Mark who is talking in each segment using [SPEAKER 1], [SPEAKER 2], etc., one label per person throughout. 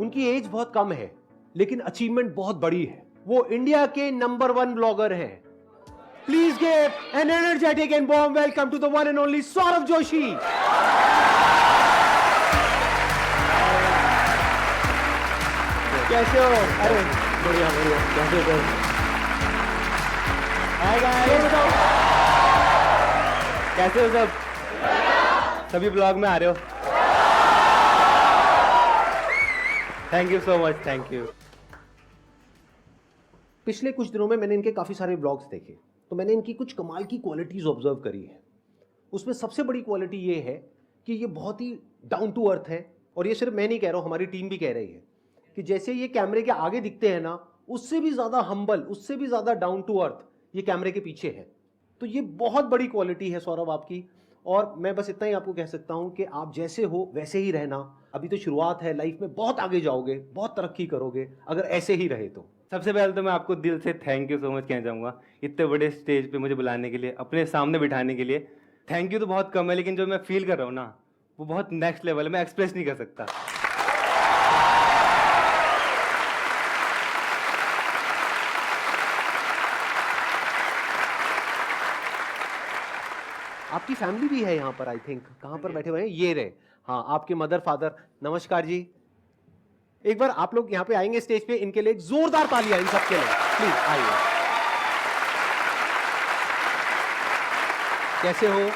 [SPEAKER 1] उनकी एज बहुत कम है लेकिन अचीवमेंट बहुत बड़ी है। वो इंडिया के नंबर 1 ब्लॉगर हैं। Please give an energetic and warm welcome to the one and only Saurabh Joshi. कैसे हो? अरे बढ़िया बढ़िया, कैसे हो? हाय गाइस, कैसे हो सब? सभी ब्लॉग में आ रहे हो? Thank you so much, thank you. पिछले कुछ दिनों में मैंने इनके काफी सारे ब्लॉग्स देखे, तो मैंने इनकी कुछ कमाल की क्वालिटीज ऑब्जर्व करी है। उसमें सबसे बड़ी क्वालिटी ये है कि ये बहुत ही डाउन टू अर्थ है, और ये सिर्फ मैं नहीं कह रहा हूं, हमारी टीम भी कह रही है कि जैसे ये कैमरे के आगे दिखते हैं ना, उससे भी ज्यादा हम्बल, उससे भी ज्यादा डाउन टू अर्थ ये कैमरे के पीछे है। तो ये बहुत बड़ी क्वालिटी है सौरभ आपकी, और मैं बस इतना ही आपको कह सकता हूं कि आप जैसे हो वैसे ही रहना। अभी तो शुरुआत है, लाइफ में बहुत आगे जाओगे, बहुत तरक्की करोगे अगर ऐसे ही रहे तो।
[SPEAKER 2] सबसे पहले तो मैं आपको दिल से थैंक यू सो मच कहना चाहूँगा, इतने बड़े स्टेज पे मुझे बुलाने के लिए, अपने सामने बिठाने के लिए। थैंक यू तो बहुत कम है, लेकिन जो मैं फील कर रहा हूँ ना, वो बहुत नेक्स्ट लेवल है, मैं एक्सप्रेस नहीं कर सकता।
[SPEAKER 1] आपकी फैमिली भी है यहाँ पर, आई थिंक। कहाँ पर बैठे हुए हैं? ये रहे। हाँ, आपके मदर फादर। नमस्कार जी। एक बार आप लोग यहाँ पे आएंगे स्टेज पे, इनके लिए एक जोरदार तालियां इन सबके लिए, प्लीज आइए। कैसे हो?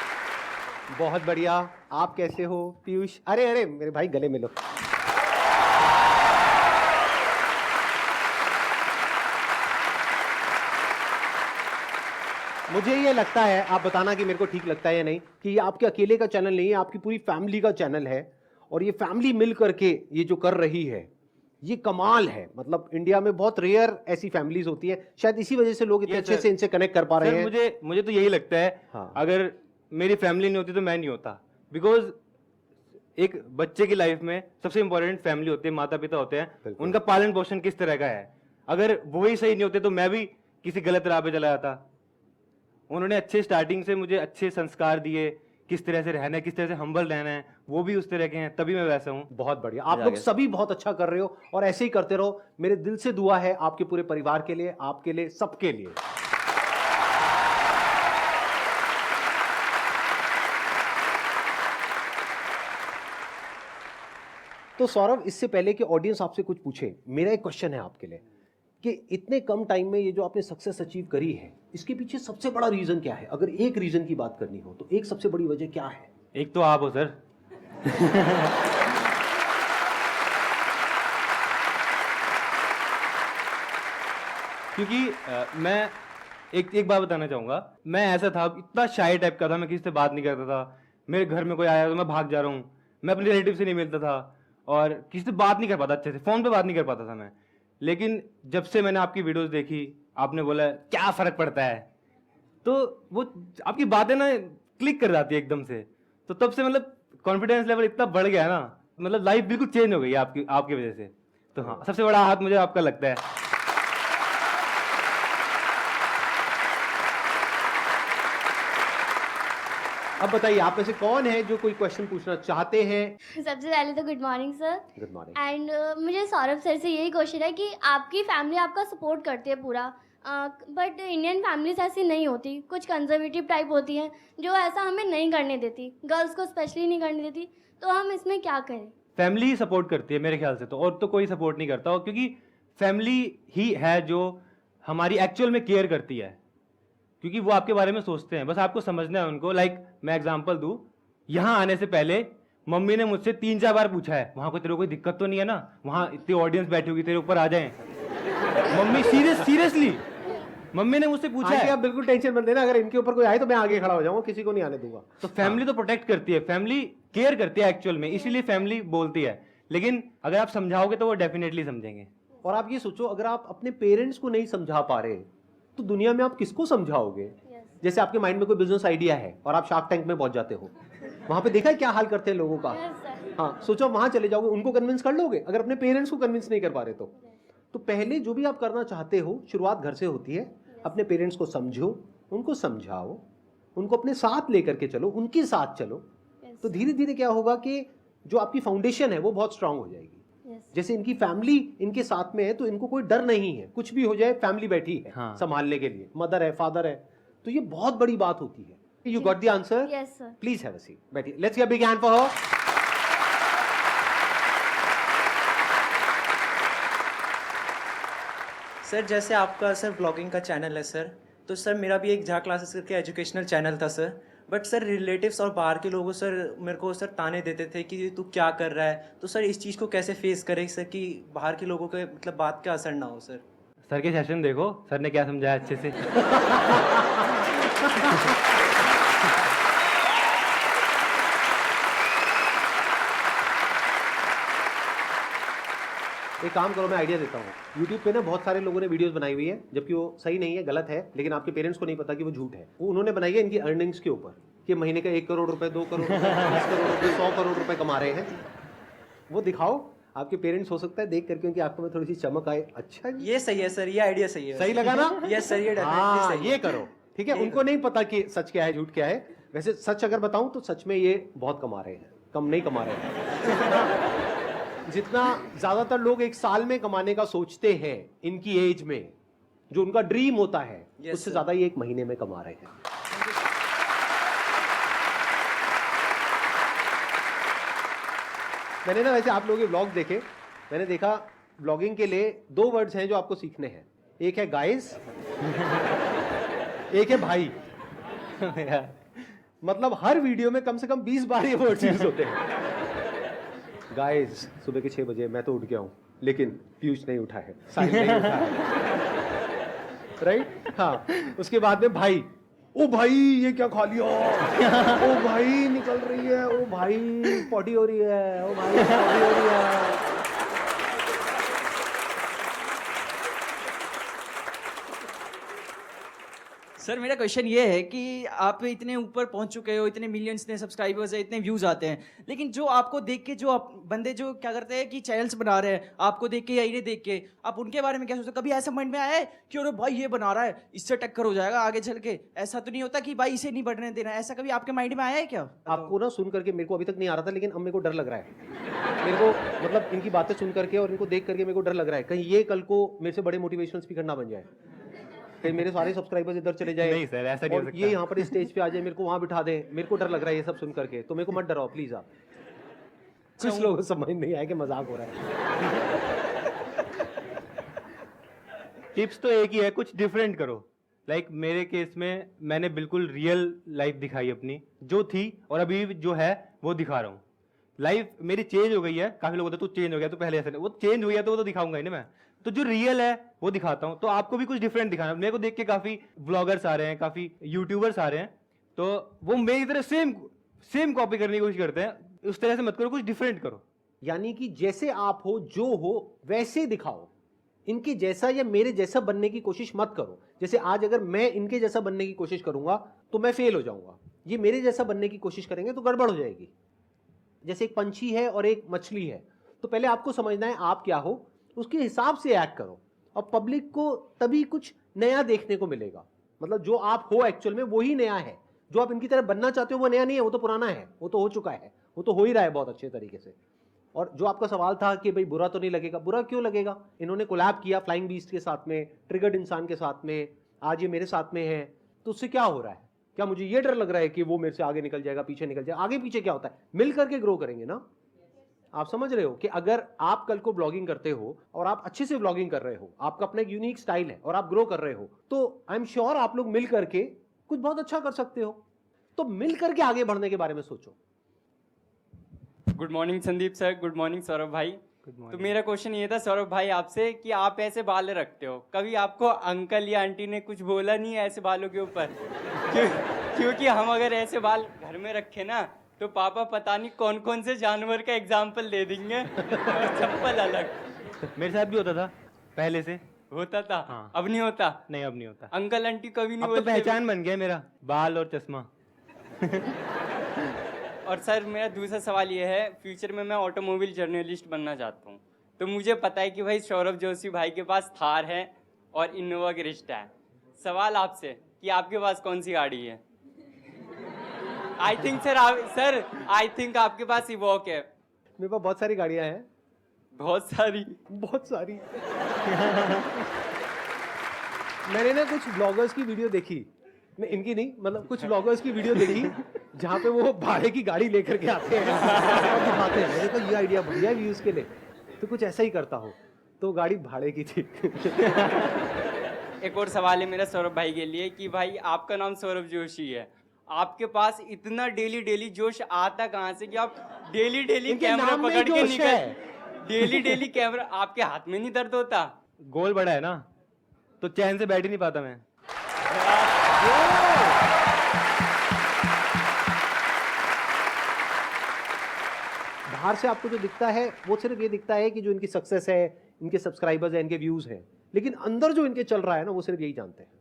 [SPEAKER 1] बहुत बढ़िया। आप कैसे हो पीयूष? अरे अरे मेरे भाई, गले मिलो। मुझे ये लगता है, आप बताना कि मेरे को ठीक लगता है या नहीं, कि ये आपके अकेले का चैनल नहीं है, आपकी पूरी फैमिली का चैनल है। और ये फैमिली मिल करके ये जो कर रही है, ये कमाल है। मतलब इंडिया में बहुत रेयर ऐसी फैमिलीज होती है, शायद इसी वजह से लोग इतने अच्छे से इनसे कनेक्ट कर पा रहे हैं।
[SPEAKER 2] मुझे तो यही लगता है,
[SPEAKER 1] हाँ।
[SPEAKER 2] अगर मेरी फैमिली नहीं होती तो मैं नहीं होता। बिकॉज एक बच्चे की लाइफ में सबसे इंपॉर्टेंट फैमिली होती है, माता पिता होते हैं, उनका पालन पोषण किस तरह का है। अगर वो ही सही नहीं होते तो मैं भी किसी गलत राह पे चला जाता। उन्होंने अच्छे स्टार्टिंग से मुझे अच्छे संस्कार दिए, किस तरह से रहना है, किस तरह से हम्बल रहना है, वो भी उस तरह के हैं, तभी मैं वैसा हूँ।
[SPEAKER 1] बहुत बढ़िया, आप लोग सभी बहुत अच्छा कर रहे हो, और ऐसे ही करते रहो। मेरे दिल से दुआ है आपके पूरे परिवार के लिए, आपके लिए, सबके लिए। तो सौरभ, इससे पहले कि ऑडियंस आपसे कुछ पूछे, मेरा एक क्वेश्चन है आपके लिए कि इतने कम टाइम में ये जो आपने सक्सेस अचीव करी है, इसके पीछे सबसे बड़ा रीजन क्या है? अगर एक रीजन की बात करनी हो तो एक सबसे बड़ी वजह क्या है?
[SPEAKER 2] एक तो आप हो सर। क्योंकि मैं एक बात बताना चाहूंगा, मैं ऐसा था, इतना शाय टाइप का था, मैं किसी से बात नहीं करता था। मेरे घर में कोई आया तो मैं भाग जा रहा हूँ, मैं अपने रिलेटिव से नहीं मिलता था, और किसी से बात नहीं कर पाता, अच्छे से फोन पे बात नहीं कर पाता था मैं। लेकिन जब से मैंने आपकी वीडियोस देखी, आपने बोला क्या फर्क पड़ता है, तो वो आपकी बातें ना क्लिक कर जाती है एकदम से। तो तब से मतलब कॉन्फिडेंस लेवल इतना बढ़ गया ना, मतलब लाइफ बिल्कुल चेंज हो गई आपकी वजह से। तो हाँ, सबसे बड़ा हाथ मुझे आपका लगता है।
[SPEAKER 1] अब बताइए, आप में से कौन है जो कोई क्वेश्चन पूछना चाहते हैं?
[SPEAKER 3] सबसे पहले तो good morning sir.
[SPEAKER 1] Good morning.
[SPEAKER 3] And मुझे सौरभ सर से यही क्वेश्चन है कि आपकी फैमिली आपका सपोर्ट करती है पूरा, बट इंडियन फैमिलीज ऐसी नहीं होती, कुछ कंजर्वेटिव टाइप होती हैं जो ऐसा हमें नहीं करने देती, गर्ल्स को स्पेशली नहीं करने देती। तो हम इसमें क्या करें?
[SPEAKER 2] फैमिली सपोर्ट करती है मेरे ख्याल से, तो और तो कोई सपोर्ट नहीं करता, क्योंकि फैमिली ही है जो हमारी एक्चुअल में केयर करती है, क्योंकि वो आपके बारे में सोचते हैं, बस आपको समझना है उनको। लाइक मैं एग्जांपल दूं, यहाँ आने से पहले मम्मी ने मुझसे 3-4 बार पूछा है, वहां को तेरे को कोई दिक्कत तो नहीं है ना, वहां इतनी ऑडियंस बैठी होगी, तेरे ऊपर आ जाए। मम्मी सीरियसली मम्मी ने मुझसे पूछा है।
[SPEAKER 1] आप बिल्कुल टेंशन मत लेना, अगर इनके ऊपर कोई आए तो मैं आगे खड़ा हो जाऊंगा, किसी को नहीं आने दूंगा।
[SPEAKER 2] तो फैमिली तो प्रोटेक्ट करती है, फैमिली केयर करती है एक्चुअल में, इसीलिए फैमिली बोलती है। लेकिन अगर आप समझाओगे तो वो डेफिनेटली समझेंगे।
[SPEAKER 1] और आप ये सोचो, अगर आप अपने पेरेंट्स को नहीं समझा पा रहे तो दुनिया में आप किसको समझाओगे? जैसे आपके माइंड में कोई बिजनेस आइडिया है और आप शार्क टैंक में पहुंच जाते हो, वहां पे देखा है क्या हाल करते हैं लोगों का। हाँ, सोचो वहां चले जाओगे, उनको कन्विंस कर लोगे? अगर अपने पेरेंट्स को कन्विंस नहीं कर पा रहे तो पहले जो भी आप करना चाहते हो, शुरुआत घर से होती है। अपने पेरेंट्स को समझो, उनको समझाओ, उनको अपने साथ लेकर के चलो, उनके साथ चलो। तो धीरे धीरे क्या होगा कि जो आपकी फाउंडेशन है वो बहुत स्ट्रांग हो जाएगी।
[SPEAKER 3] Yes.
[SPEAKER 1] जैसे इनकी फैमिली इनके साथ में है तो इनको कोई डर नहीं है, कुछ भी हो जाए फैमिली बैठी है
[SPEAKER 2] हाँ।
[SPEAKER 1] संभालने के लिए, मदर है, फादर है, तो ये बहुत बड़ी बात होती है। You got the answer?
[SPEAKER 3] Yes, sir.
[SPEAKER 1] Please have a seat, बैठिए। Let's give a big hand for her.
[SPEAKER 4] Sir जैसे आपका सर ब्लॉगिंग का चैनल है सर, तो सर मेरा भी एक झा क्लासेस करके एजुकेशनल चैनल था सर, बट सर रिलेटिव्स और बाहर के लोगों सर मेरे को सर ताने देते थे कि तू क्या कर रहा है, तो सर इस चीज़ को कैसे फेस करें सर कि बाहर के लोगों के मतलब बात का असर ना हो सर।
[SPEAKER 2] सर के सेशन देखो, सर ने क्या समझाया अच्छे से।
[SPEAKER 1] एक काम करो, मैं आइडिया देता हूँ। YouTube पे ना बहुत सारे लोगों ने वीडियोस बनाई हुई है, जबकि वो सही नहीं है, गलत है, लेकिन आपके पेरेंट्स को नहीं पता कि वो झूठ है। वो उन्होंने बनाई है इनकी अर्निंग्स के ऊपर कि महीने का 1 करोड़ रुपए, 2 करोड़ रुपए, 20 करोड़ रुपए, 100 करोड़ रुपए कमा रहे हैं। वो दिखाओ, आपके पेरेंट्स हो सकता है देख करके उनकी आंखों में थोड़ी सी चमक आए। अच्छा जी,
[SPEAKER 4] ये सही है सर, ये आइडिया सही है।
[SPEAKER 1] सही लगा ना?
[SPEAKER 4] यस सर, ये
[SPEAKER 1] हाँ,
[SPEAKER 4] डेफिनेटली सही है।
[SPEAKER 1] ये करो, ठीक है। उनको नहीं पता कि सच क्या है, झूठ क्या है। वैसे सच अगर बताऊं तो सच में ये बहुत कमा रहे हैं, कम नहीं कमा रहे हैं। जितना ज्यादातर लोग एक साल में कमाने का सोचते हैं इनकी एज में, जो उनका ड्रीम होता है,
[SPEAKER 4] Yes,
[SPEAKER 1] उससे
[SPEAKER 4] sir.
[SPEAKER 1] ज्यादा ये 1 महीने में कमा रहे हैं। मैंने ना वैसे आप लोगों के व्लॉग देखे, मैंने देखा व्लॉगिंग के लिए 2 वर्ड्स हैं जो आपको सीखने हैं। एक है गाइस, एक है भाई। मतलब हर वीडियो में कम से कम 20 बार ये वर्ड्स यूज होते हैं। गाइस, सुबह के 6 बजे मैं तो उठ गया हूं, लेकिन पीयूष नहीं उठा है, साहिल नहीं उठा है। राइट? हाँ। उसके बाद में भाई, ओ भाई ये क्या खा लिया, ओ भाई निकल रही है, ओ भाई पॉटी हो रही है, ओ भाई पॉटी हो रही है।
[SPEAKER 5] सर मेरा क्वेश्चन ये है कि आप इतने ऊपर पहुंच चुके हो, इतने मिलियंस इतने सब्सक्राइबर्स है, इतने व्यूज आते हैं, लेकिन जो आपको देख के जो आप बंदे जो क्या करते हैं कि चैनल्स बना रहे हैं आपको देख के या इन्हें देख के, आप उनके बारे में क्या सोचते हो? कभी ऐसा माइंड में आया है कि अरे भाई ये बना रहा है, इससे टक्कर हो जाएगा आगे चल के? ऐसा तो नहीं होता कि भाई इसे नहीं बढ़ने देना, ऐसा कभी आपके माइंड में आया है क्या?
[SPEAKER 1] आपको ना सुन करके मेरे को अभी तक नहीं आ रहा था, लेकिन अब मेरे को डर लग रहा है। मेरे को मतलब इनकी बातें सुन करके और इनको देख करके मेरे को डर लग रहा है, कहीं ये कल को मेरे से बड़े मोटिवेशनल स्पीकर ना बन जाए, कहीं मेरे सारे सब्सक्राइबर्स इधर चले जाए।
[SPEAKER 2] नहीं सर, ऐसा नहीं हो
[SPEAKER 1] और
[SPEAKER 2] सकता।
[SPEAKER 1] ये यहाँ पर स्टेज पे आ जाए, मेरे को वहां बिठा दे। मेरे को डर लग रहा है ये सब सुन करके, तो मेरे को मत डराओ प्लीज आप। कुछ लोगों को समझ नहीं आया कि मजाक हो रहा है।
[SPEAKER 2] टिप्स तो एक ही है, कुछ डिफरेंट करो। लाइक मेरे केस में मैंने बिल्कुल रियल लाइफ दिखाई अपनी, जो थी और अभी जो है वो दिखा रहा हूँ। लाइफ मेरी चेंज हो गई है। काफी लोग होते हैं तू चेंज हो गया, तो पहले ऐसा नहीं, वो चेंज हो गया तो वो तो दिखाऊंगा ही ना मैं। तो जो रियल है वो दिखाता हूँ। तो आपको भी कुछ डिफरेंट दिखाना। मेरे को देख के काफी ब्लॉगर्स आ रहे हैं, काफी यूट्यूबर्स आ रहे हैं, तो वो मेरी तरह सेम कॉपी करने की कोशिश करते हैं। उस तरह से मत करो, कुछ डिफरेंट करो।
[SPEAKER 1] यानी कि जैसे आप हो, जो हो वैसे दिखाओ। इनके जैसा या मेरे जैसा बनने की कोशिश मत करो। जैसे आज अगर मैं इनके जैसा बनने की कोशिश करूंगा तो मैं फेल हो जाऊंगा, ये मेरे जैसा बनने की कोशिश करेंगे तो गड़बड़ हो जाएगी। जैसे एक पंछी है और एक मछली है, तो पहले आपको समझना है आप क्या हो, उसके हिसाब से एक्ट करो, और पब्लिक को तभी कुछ नया देखने को मिलेगा। मतलब जो आप हो एक्चुअल में वही नया है, जो आप इनकी तरह बनना चाहते हो वो नया नहीं है, वो तो पुराना है, वो तो हो चुका है, वो तो हो ही रहा है बहुत अच्छे तरीके से। और जो आपका सवाल था कि भाई बुरा तो नहीं लगेगा, बुरा क्यों लगेगा? इन्होंने कोलैब किया फ्लाइंग बीस्ट के साथ में, ट्रिगर्ड इंसान के साथ में, आज ये मेरे साथ में है, तो उससे क्या हो रहा है? क्या मुझे ये डर लग रहा है कि वो मेरे से आगे निकल जाएगा, पीछे निकल जाएगा? आगे पीछे क्या होता है, मिल करके ग्रो करेंगे ना। आप समझ रहे हो कि अगर आप कल को ब्लॉगिंग करते हो और आप अच्छे से ब्लॉगिंग कर रहे हो, आपका अपना एक यूनिक स्टाइल है और आप ग्रो कर रहे हो, तो आई एम श्योर आप लोग मिल करके कुछ बहुत अच्छा कर सकते हो। तो मिल करके आगे बढ़ने के बारे में सोचो।
[SPEAKER 6] Good morning Sandeep sir, good morning Saurabh भाई। तो मेरा क्वेश्चन ये था सौरभ भाई आपसे कि आप ऐसे बाल रखते हो, कभी आपको अंकल या आंटी ने कुछ बोला नहीं है ऐसे बालों के ऊपर? क्योंकि हम अगर ऐसे बाल घर में रखे ना तो पापा पता नहीं कौन कौन से जानवर का एग्जाम्पल दे देंगे और चप्पल अलग।
[SPEAKER 2] मेरे साथ भी होता था पहले से।
[SPEAKER 6] होता था
[SPEAKER 2] हाँ।
[SPEAKER 6] अब नहीं होता?
[SPEAKER 2] नहीं, अब नहीं होता।
[SPEAKER 6] अंकल आंटी कभी नहीं
[SPEAKER 2] अब तो
[SPEAKER 6] बोलते?
[SPEAKER 2] पहचान बन गया मेरा, बाल और चश्मा।
[SPEAKER 6] और सर मेरा दूसरा सवाल ये है, फ्यूचर में मैं ऑटोमोबाइल जर्नलिस्ट बनना चाहता हूँ, तो मुझे पता है कि भाई सौरभ जोशी भाई के पास थार है और इनोवा क्रिस्टा है। सवाल आपसे कि आपके पास कौन सी गाड़ी है? I think sir I think आपके पास इवॉक है।
[SPEAKER 1] मेरे पास बहुत सारी गाड़ियां हैं,
[SPEAKER 6] बहुत सारी।
[SPEAKER 1] बहुत सारी। मैंने ना कुछ ब्लॉगर्स की वीडियो देखी, मैं इनकी नहीं, मतलब कुछ ब्लॉगर्स की वीडियो देखी जहाँ पे वो भाड़े की गाड़ी लेकर के आते हैं और दिखाते हैं। मैंने कहा ये आइडिया बढ़िया है व्यूज के लिए, तो कुछ ऐसा ही करता हो। तो गाड़ी भाड़े की थी।
[SPEAKER 6] एक और सवाल है मेरा सौरभ भाई के लिए कि भाई आपका नाम सौरभ जोशी है, आपके पास इतना डेली डेली जोश आता कहाँ से कि आप डेली डेली
[SPEAKER 1] इनके
[SPEAKER 6] कैमरा
[SPEAKER 1] नाम में
[SPEAKER 6] पकड़ के
[SPEAKER 1] जोश है।
[SPEAKER 6] डेली डेली कैमरा, आपके हाथ में नहीं दर्द होता?
[SPEAKER 2] गोल बड़ा है ना, तो चैन से बैठ ही नहीं पाता मैं।
[SPEAKER 1] बाहर से आपको जो दिखता है वो सिर्फ ये दिखता है कि जो इनकी सक्सेस है, इनके सब्सक्राइबर्स हैं, इनके व्यूज हैं, लेकिन अंदर जो इनके चल रहा है ना वो सिर्फ यही जानते हैं।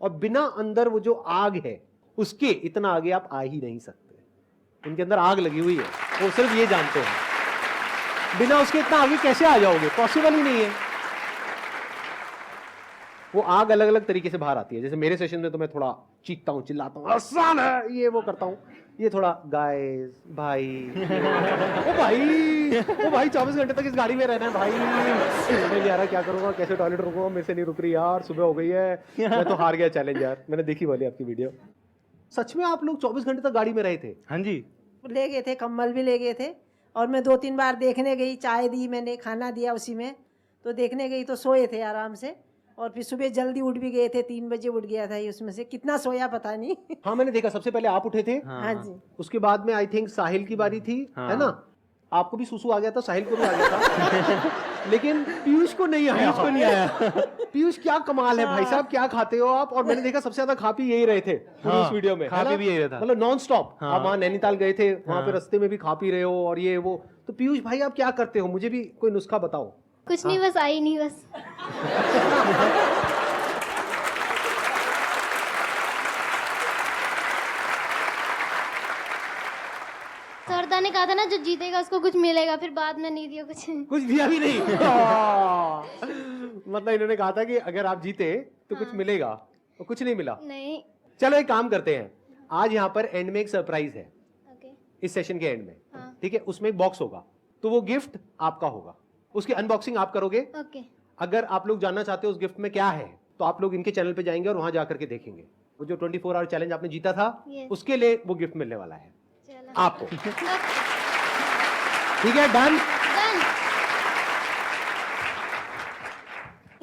[SPEAKER 1] और बिना अंदर वो जो आग है उसके इतना आगे आप आ ही नहीं सकते। इनके अंदर आग लगी हुई है, वो सिर्फ ये जानते हैं। बिना उसके इतना आगे कैसे आ जाओगे, पॉसिबल ही नहीं है। वो आग अलग अलग तरीके से बाहर आती है। जैसे मेरे सेशन में तो मैं थोड़ा चीखता हूँ, चिल्लाता हूँ, आसान है ये वो करता हूँ। ये थोड़ा गाइस भाई, ओ भाई 24 घंटे तक इस गाड़ी में रहना है भाई, समझ नहीं आ रहा क्या करूंगा, कैसे टॉयलेट रुकूंगा, मेरे से नहीं रुक रही यार, सुबह हो गई है, मैं तो हार गया चैलेंज यार। मैंने देखी वाली आपकी वीडियो। सच में आप लोग 24 घंटे तक गाड़ी में रहे थे?
[SPEAKER 2] हाँ जी।
[SPEAKER 7] ले गए थे, कम्बल भी ले गए थे। और मैं 2-3 बार देखने गई, चाय दी मैंने, खाना दिया उसी में, तो देखने गई तो सोए थे आराम से। और फिर सुबह जल्दी उठ भी गए थे, 3 बजे उठ गया था ये, उसमें से कितना सोया पता नहीं।
[SPEAKER 1] हाँ मैंने देखा, सबसे पहले आप उठे थे।
[SPEAKER 7] हाँ जी।
[SPEAKER 1] उसके बाद में आई थिंक साहिल की बारी थी,
[SPEAKER 2] हाँ।
[SPEAKER 1] है ना? आपको भी सुसु आ गया था, साहिल को भी आ गया था। लेकिन पीयूष को नहीं आया।
[SPEAKER 2] पीयूष को नहीं आया।
[SPEAKER 1] पीयूष क्या कमाल है भाई साहब, क्या खाते हो आप? और मैंने देखा सबसे ज्यादा खा पी यही रहे थे पूरी इस वीडियो में,
[SPEAKER 2] खा पी भी यही रहा था।
[SPEAKER 1] मतलब नॉन स्टॉप।
[SPEAKER 2] हाँ।
[SPEAKER 1] आप वहाँ नैनीताल गए थे, वहाँ पे रास्ते में भी खा पी रहे हो और ये वो। तो पीयूष भाई आप क्या करते हो, मुझे भी कोई नुस्खा बताओ।
[SPEAKER 3] कुछ नहीं, बस आई नहीं बस। सरदा ने कहा था ना जो जीतेगा उसको कुछ मिलेगा, फिर बाद में नहीं दिया कुछ।
[SPEAKER 1] कुछ दिया भी नहीं। मतलब इन्होंने कहा था कि अगर आप जीते तो कुछ मिलेगा, और कुछ नहीं मिला।
[SPEAKER 3] नहीं।
[SPEAKER 1] चलो एक काम करते हैं, आज यहाँ पर एंड में एक सरप्राइज है,
[SPEAKER 3] ओके।
[SPEAKER 1] इस सेशन के एंड में।
[SPEAKER 3] हाँ।
[SPEAKER 1] ठीक है, उसमें एक बॉक्स होगा, तो वो गिफ्ट आपका होगा, उसकी अनबॉक्सिंग आप करोगे।
[SPEAKER 3] ओके।
[SPEAKER 1] अगर आप लोग जानना चाहते हो उस गिफ्ट में क्या है, तो आप लोग इनके चैनल पे जाएंगे और वहां जाकर के देखेंगे। वो जो 24 आवर चैलेंज आपने जीता था,
[SPEAKER 3] Yes.
[SPEAKER 1] उसके लिए वो गिफ्ट मिलने वाला है
[SPEAKER 3] चलो।
[SPEAKER 1] आपको। ठीक है, डन।
[SPEAKER 3] Done.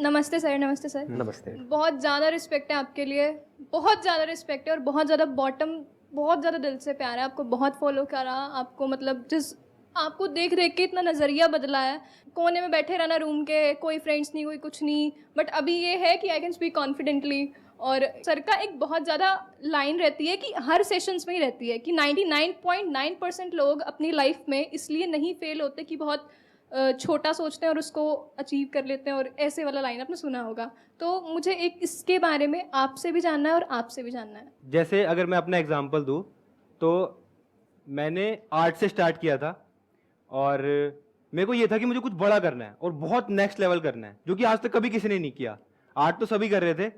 [SPEAKER 8] नमस्ते सर। नमस्ते सर।
[SPEAKER 1] नमस्ते।
[SPEAKER 8] बहुत ज़्यादा रिस्पेक्ट है आपके लिए, बहुत ज़्यादा रिस्पेक्ट है, और बहुत ज़्यादा बॉटम, बहुत ज़्यादा दिल से प्यार है। आपको बहुत फॉलो करा, आपको मतलब जिस आपको देख देख के इतना नज़रिया बदला है। कोने में बैठे रहना रूम के, कोई फ्रेंड्स नहीं, कोई कुछ नहीं, बट अभी ये है कि आई कैन स्पीक कॉन्फिडेंटली। और सर का एक बहुत ज़्यादा लाइन रहती है कि हर सेशंस में ही रहती है कि 99.9% लोग अपनी लाइफ में इसलिए नहीं फेल होते कि बहुत छोटा सोचते हैं और उसको अचीव कर लेते हैं, और ऐसे वाला लाइन आपने सुना होगा। तो मुझे एक इसके बारे में आपसे भी जानना है और आपसे भी जानना है।
[SPEAKER 2] जैसे अगर मैं अपना एग्जांपल दूं, तो मैंने आर्ट से स्टार्ट किया था, और मेरे को ये था कि मुझे कुछ बड़ा करना है और बहुत नेक्स्ट लेवल करना है, जो कि आज तक कभी किसी ने नहीं किया। आर्ट तो सभी कर रहे थे,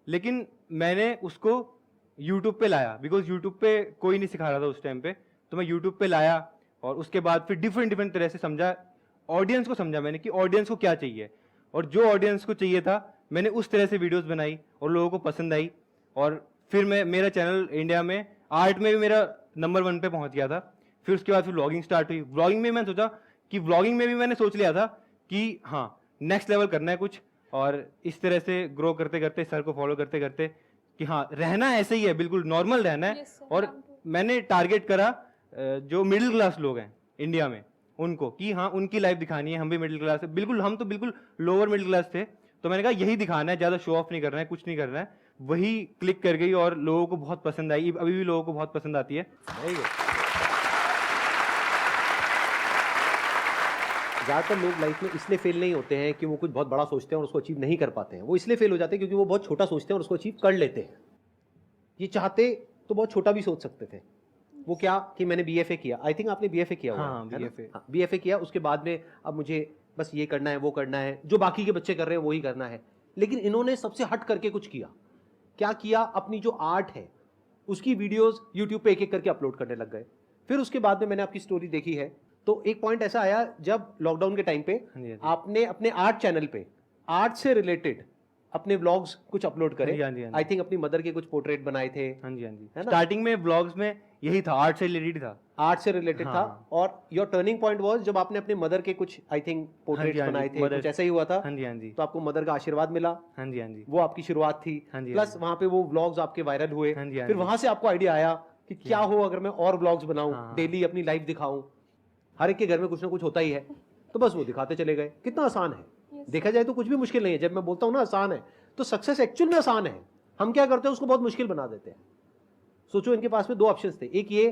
[SPEAKER 2] लेकिन मैंने उसको यूट्यूब पे लाया, बिकॉज यूट्यूब पे कोई नहीं सिखा रहा था उस टाइम पे। तो मैं यूट्यूब पे लाया, और उसके बाद फिर डिफरेंट तरह से समझा, ऑडियंस को समझा मैंने कि ऑडियंस को क्या चाहिए, और जो ऑडियंस को चाहिए था मैंने उस तरह से वीडियोस बनाई और लोगों को पसंद आई। और फिर मेरा चैनल इंडिया में आर्ट में भी मेरा नंबर 1 पे पहुंच गया था। फिर उसके बाद फिर व्लॉगिंग स्टार्ट हुई। व्लॉगिंग में मैंने सोचा कि व्लॉगिंग में भी मैंने सोच लिया था कि हाँ नेक्स्ट लेवल करना है कुछ, और इस तरह से ग्रो करते करते, सर को फॉलो करते करते कि हाँ रहना ऐसे ही है, बिल्कुल नॉर्मल रहना है।
[SPEAKER 8] Yes, sir.
[SPEAKER 2] और मैंने टारगेट करा जो मिडिल क्लास लोग हैं इंडिया में, उनको, कि हाँ उनकी लाइफ दिखानी है। हम भी मिडिल क्लास है, बिल्कुल, हम तो बिल्कुल लोअर मिडिल क्लास थे। तो मैंने कहा यही दिखाना है, ज़्यादा शो ऑफ नहीं करना है, कुछ नहीं करना है। वही क्लिक कर गई और लोगों को बहुत पसंद आई, अभी भी लोगों को बहुत पसंद आती है।
[SPEAKER 1] ज़्यादातर लोग लाइफ में इसलिए फेल नहीं होते हैं कि वो कुछ बहुत बड़ा सोचते हैं और उसको अचीव नहीं कर पाते हैं। वो इसलिए फेल हो जाते हैं क्योंकि वो बहुत छोटा सोचते हैं और उसको अचीव कर लेते हैं। ये चाहते तो बहुत छोटा भी सोच सकते थे। वो क्या कि मैंने BFA किया, आई थिंक आपने BFA किया हुआ
[SPEAKER 2] हाँ,
[SPEAKER 1] है ना?
[SPEAKER 2] BFA।
[SPEAKER 1] हाँ, BFA किया, उसके बाद में अब मुझे बस ये करना है, वो करना है, जो बाकी के बच्चे कर रहे हैं वही करना है। लेकिन इन्होंने सबसे हट करके कुछ किया। क्या किया? अपनी जो आर्ट है उसकी वीडियोस यूट्यूब पे एक एक करके अपलोड करने लग गए। फिर उसके बाद में मैंने आपकी स्टोरी देखी है तो एक पॉइंट ऐसा आया जब लॉकडाउन के टाइम पे
[SPEAKER 2] हाँ जी, हाँ जी।
[SPEAKER 1] आपने अपने आर्ट चैनल पे आर्ट से रिलेटेड अपने व्लॉग्स कुछ अपलोड करे।
[SPEAKER 2] हाँ जी, हाँ जी।
[SPEAKER 1] आई थिंक अपनी मदर के कुछ पोर्ट्रेट बनाए थे,
[SPEAKER 2] हाँ जी, हाँ जी।
[SPEAKER 1] है ना?
[SPEAKER 2] स्टार्टिंग में ब्लॉग्स में यही था, आर्ट से रिलेटेड था।
[SPEAKER 1] आर्ट से रिलेटेड था।
[SPEAKER 2] हाँ।
[SPEAKER 1] और योर टर्निंग पॉइंट वाज जब आपने अपने मदर के कुछ आई थिंक पोर्ट्रेट्स
[SPEAKER 2] हाँ जी,
[SPEAKER 1] बनाए थे,
[SPEAKER 2] mother-
[SPEAKER 1] कुछ ऐसा ही हुआ था।
[SPEAKER 2] हाँ जी, हाँ जी।
[SPEAKER 1] तो आपको मदर का आशीर्वाद मिला,
[SPEAKER 2] हाँ जी, हाँ जी।
[SPEAKER 1] वो आपकी शुरुआत थी।
[SPEAKER 2] हाँ जी,
[SPEAKER 1] प्लस
[SPEAKER 2] हाँ
[SPEAKER 1] वहां पे वो व्लॉग्स आपके वायरल हुए।
[SPEAKER 2] हाँ जी, हाँ
[SPEAKER 1] फिर
[SPEAKER 2] जी।
[SPEAKER 1] वहां से आपको आइडिया आया कि क्या हो अगर मैं और व्लॉग्स बनाऊं,
[SPEAKER 2] हाँ।
[SPEAKER 1] डेली अपनी लाइफ दिखाऊं। हर एक के घर में कुछ ना कुछ होता ही है, तो बस वो दिखाते चले गए। कितना आसान है, देखा जाए तो कुछ भी मुश्किल नहीं है। जब मैं बोलता हूँ ना आसान है, तो सक्सेस एक्चुअल में आसान है। हम क्या करते हैं, उसको बहुत मुश्किल बना देते हैं। सोचो इनके पास में दो ऑप्शंस थे। एक ये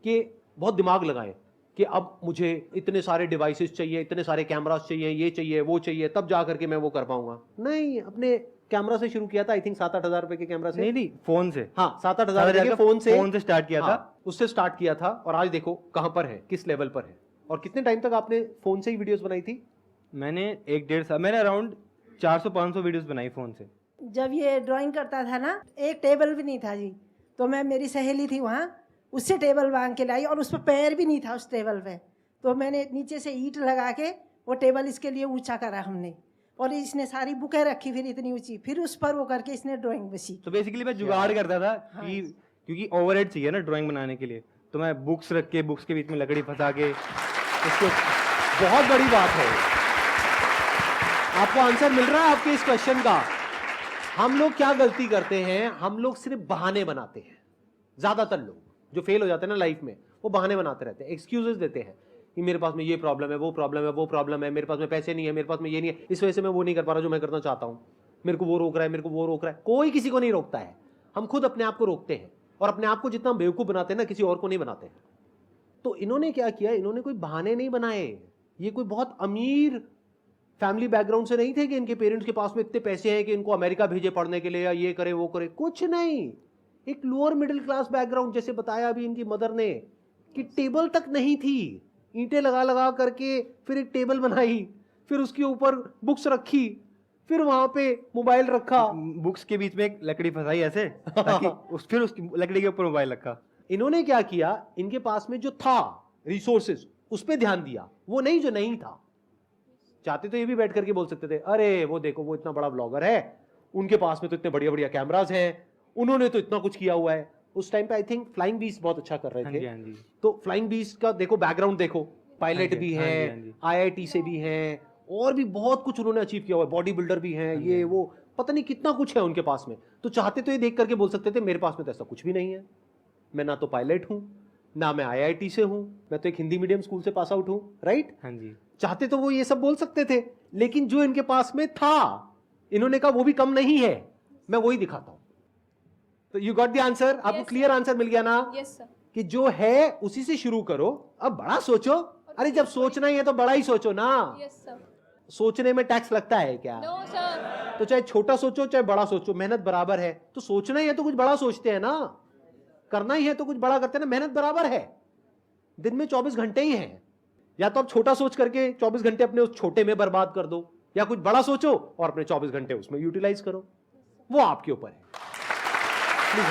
[SPEAKER 1] कि बहुत दिमाग लगाएं कि अब मुझे इतने सारे डिवाइसेस चाहिए, इतने सारे कैमरास चाहिए, ये चाहिए वो चाहिए, तब जा करके मैं वो कर पाऊंगा। नहीं, अपने कैमरा से शुरू किया था। आई थिंक 7-8 हजार रुपए के कैमरा से।
[SPEAKER 2] नहीं, फोन से।
[SPEAKER 1] हाँ, 7-8 हजार रुपए के
[SPEAKER 2] फोन
[SPEAKER 1] फोन से
[SPEAKER 2] स्टार्ट किया था।
[SPEAKER 1] हाँ, उससे स्टार्ट किया था। और आज देखो कहां पर है, किस लेवल पर है। और कितने टाइम तक आपने फोन से ही वीडियोस बनाई थी?
[SPEAKER 2] मैंने 1-1.5 साल, मैंने अराउंड 400-500 वीडियोस बनाई फोन से।
[SPEAKER 7] जब ये ड्राइंग करता था ना, एक टेबल भी नहीं था जी, तो मैं, मेरी सहेली थी वहाँ, उससे टेबल मांग के लाई और उस पर पैर भी नहीं था उस टेबल पे। तो मैंने नीचे से ईंट लगा के वो टेबल इसके लिए ऊंचा करा हमने, और इसने सारी बुकें रखी फिर इतनी ऊंची, फिर उस पर वो करके इसने ड्राइंग भी सीखी।
[SPEAKER 2] तो बेसिकली मैं जुगाड़ करता था
[SPEAKER 7] हाँ।
[SPEAKER 2] कि क्योंकि ओवरहेड चाहिए ना ड्राइंग बनाने के लिए, तो मैं बुक्स रख के, बुक्स के बीच में लकड़ी फंसा के
[SPEAKER 1] इसको बहुत बड़ी बात है। आपको आंसर मिल रहा है आपके इस क्वेश्चन का। हम लोग क्या गलती करते हैं, हम लोग सिर्फ बहाने बनाते हैं। ज्यादातर लोग जो फेल हो जाते हैं ना लाइफ में, वो बहाने बनाते रहते हैं, एक्सक्यूजेस देते हैं कि मेरे पास में ये प्रॉब्लम है, वो प्रॉब्लम है, वो प्रॉब्लम है, मेरे पास में पैसे नहीं है, मेरे पास में ये नहीं है, इस वजह से मैं वो नहीं कर पा रहा जो मैं करना चाहता हूं, मेरे को वो रोक रहा है, मेरे को वो रोक रहा है। कोई किसी को नहीं रोकता है, हम खुद अपने आप को रोकते हैं। और अपने आप को जितना बेवकूफ बनाते हैं ना, किसी और को नहीं बनाते हैं। तो इन्होंने क्या किया, इन्होंने कोई बहाने नहीं बनाए। ये कोई बहुत अमीर फैमिली बैकग्राउंड से नहीं थे कि इनके पेरेंट्स के पास में इतने पैसे हैं कि इनको अमेरिका भेजे पढ़ने के लिए, या ये करे वो करे, कुछ नहीं। एक लोअर मिडिल क्लास बैकग्राउंड, जैसे बताया अभी इनकी मदर ने कि टेबल तक नहीं थी, ईंटें लगा लगा करके फिर एक टेबल बनाई, फिर उसके ऊपर बुक्स रखी, फिर वहां पे मोबाइल रखा।
[SPEAKER 2] बुक्स के बीच में एक लकड़ी फंसाई ऐसे ताकि फिर उसकी लकड़ी के ऊपर मोबाइल रखा।
[SPEAKER 1] इन्होंने क्या किया, इनके पास में जो था रिसोर्सेज, उस पर ध्यान दिया, वो नहीं जो नहीं था। चाहते तो ये भी बैठ करके बोल सकते थे, अरे वो देखो वो इतना बड़ा ब्लॉगर है, उनके पास में तो इतने बढ़िया बढ़िया कैमराज हैं, उन्होंने तो इतना कुछ किया हुआ है। उस टाइम पे आई थिंक फ्लाइंग बीस्ट बहुत अच्छा कर रहे
[SPEAKER 2] हाँ
[SPEAKER 1] थे।
[SPEAKER 2] जी, हाँ जी।
[SPEAKER 1] तो फ्लाइंग बीस्ट का देखो बैकग्राउंड, देखो पायलट
[SPEAKER 2] हाँ जी,
[SPEAKER 1] भी
[SPEAKER 2] हाँ जी,
[SPEAKER 1] है,
[SPEAKER 2] हाँ जी।
[SPEAKER 1] आईआईटी से भी हैं, और भी बहुत कुछ उन्होंने अचीव किया हुआ है, बॉडी बिल्डर भी हैं, ये वो पता नहीं कितना कुछ है उनके पास में। तो चाहते तो ये देख करके बोल सकते थे मेरे पास में तो ऐसा कुछ भी नहीं है, मैं ना तो पायलट हूं, ना मैं आईआईटी से हूं, मैं तो एक हिंदी मीडियम स्कूल से पास आउट हूं, राइट।
[SPEAKER 2] हाँ जी।
[SPEAKER 1] चाहते तो वो ये सब बोल सकते थे, लेकिन जो इनके पास में था, इन्होंने कहा वो भी कम नहीं है, मैं वही दिखाता हूं। तो यू गॉट द आंसर, आपको
[SPEAKER 8] Yes,
[SPEAKER 1] क्लियर आंसर मिल गया ना
[SPEAKER 8] यस सर।
[SPEAKER 1] कि जो है उसी से शुरू करो, अब बड़ा सोचो। अरे जब सोचना ही है तो बड़ा ही सोचो ना।
[SPEAKER 8] Yes sir.
[SPEAKER 1] सोचने में टैक्स लगता है क्या?
[SPEAKER 8] No sir.
[SPEAKER 1] तो चाहे छोटा सोचो चाहे बड़ा सोचो, मेहनत बराबर है। तो सोचना ही है तो कुछ बड़ा सोचते हैं ना, करना ही है तो कुछ बड़ा करते हैं ना, मेहनत बराबर है। दिन में 24 घंटे ही हैं, या तो आप छोटा सोच करके 24 घंटे अपने उस छोटे में बर्बाद कर दो, या कुछ बड़ा सोचो और अपने 24 घंटे उसमें यूटिलाइज करो, वो आपके ऊपर है। Please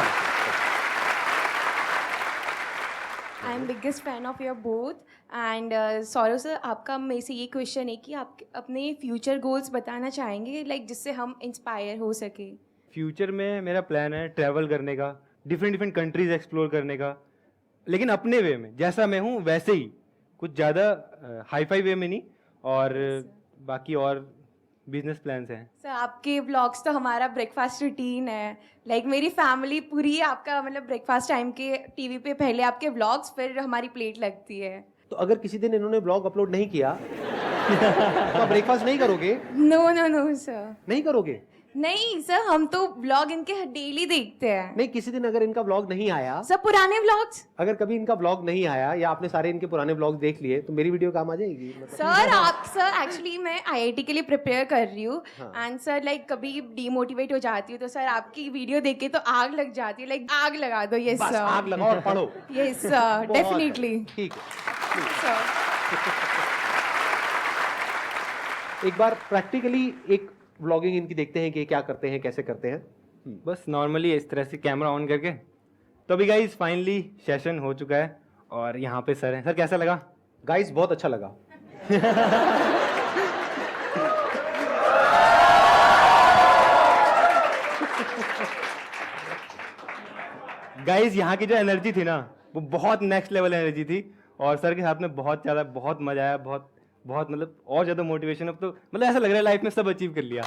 [SPEAKER 9] I am biggest fan of your both and Saurav sir, आपका मेरे से ये क्वेश्चन है कि आप अपने फ्यूचर गोल्स बताना चाहेंगे, लाइक जिससे हम इंस्पायर हो सके।
[SPEAKER 2] फ्यूचर में मेरा प्लान है ट्रैवल करने का, डिफरेंट डिफरेंट कंट्रीज एक्सप्लोर करने का, लेकिन अपने वे में, जैसा मैं हूँ वैसे ही, कुछ ज़्यादा हाई फाई वे में नहीं। और बाकी और बिजनेस प्लान्स हैं।
[SPEAKER 9] सर आपके व्लॉग्स तो हमारा ब्रेकफास्ट रूटीन है, लाइक मेरी फैमिली पूरी आपका मतलब ब्रेकफास्ट टाइम के टीवी पे पहले आपके व्लॉग्स, फिर हमारी प्लेट लगती है।
[SPEAKER 1] तो अगर किसी दिन इन्होंने ब्लॉग अपलोड नहीं किया तो आप ब्रेकफास्ट नहीं करोगे?
[SPEAKER 9] नो नो नो सर,
[SPEAKER 1] नहीं करोगे?
[SPEAKER 9] नहीं सर, हम तो व्लॉग इनके डेली देखते हैं।
[SPEAKER 1] नहीं, किसी दिन अगर इनका ब्लॉग नहीं आया,
[SPEAKER 9] सर पुराने व्लॉग्स,
[SPEAKER 1] अगर कभी इनका ब्लॉग नहीं आया या आपने सारे इनके पुराने ब्लॉग देख लिए, तो मेरी वीडियो काम आ जाएगी?
[SPEAKER 9] सर आप सर एक्चुअली मैं आईआईटी के लिए प्रिपेयर कर रही हूँ एंड सर लाइक कभी डीमोटिवेट हो जाती हूँ तो सर आपकी वीडियो देख के तो आग लग जाती है, लाइक आग लगा दो। यस
[SPEAKER 1] बस
[SPEAKER 9] सर,
[SPEAKER 1] आग लगाओ और पढ़ो।
[SPEAKER 9] यस सर,
[SPEAKER 1] बहुत
[SPEAKER 9] डेफिनेटली
[SPEAKER 1] ठीक है।
[SPEAKER 9] सर।
[SPEAKER 1] एक बार प्रैक्टिकली एक व्लॉगिंग इनकी देखते हैं कि क्या करते हैं, कैसे करते हैं।
[SPEAKER 2] बस नॉर्मली इस तरह से कैमरा ऑन करके। तो अभी गाइस फाइनली सेशन हो चुका है और यहाँ पे सर हैं। सर कैसा लगा?
[SPEAKER 1] गाइस बहुत अच्छा लगा।
[SPEAKER 2] गाइस यहाँ की जो एनर्जी थी ना वो बहुत नेक्स्ट लेवल एनर्जी थी, और सर के साथ में बहुत मजा आया, बहुत बहुत मतलब और ज़्यादा मोटिवेशन। अब तो मतलब ऐसा लग रहा है लाइफ में सब अचीव कर लिया।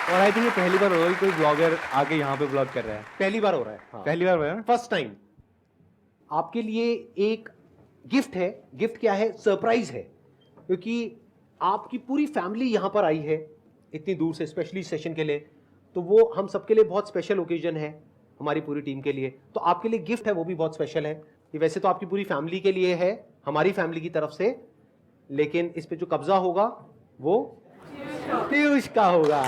[SPEAKER 2] और आई थिंक ये पहली बार हो रहा है कि कोई ब्लॉगर आके यहाँ पे ब्लॉग कर रहा है।
[SPEAKER 1] पहली बार हो रहा है। हाँ।
[SPEAKER 2] पहली बार हुआ है ना?
[SPEAKER 1] First time. आपके लिए एक गिफ्ट है। गिफ्ट क्या है? सरप्राइज है, क्योंकि आपकी पूरी फैमिली यहाँ पर आई है इतनी दूर से स्पेशली सेशन के लिए, तो वो हम सबके लिए बहुत स्पेशल ओकेजन है, हमारी पूरी टीम के लिए। तो आपके लिए गिफ्ट है, वो भी बहुत स्पेशल है। ये वैसे तो आपकी पूरी फैमिली के लिए है, हमारी फैमिली की तरफ से, लेकिन इस पे जो कब्जा होगा वो पीयूष का होगा।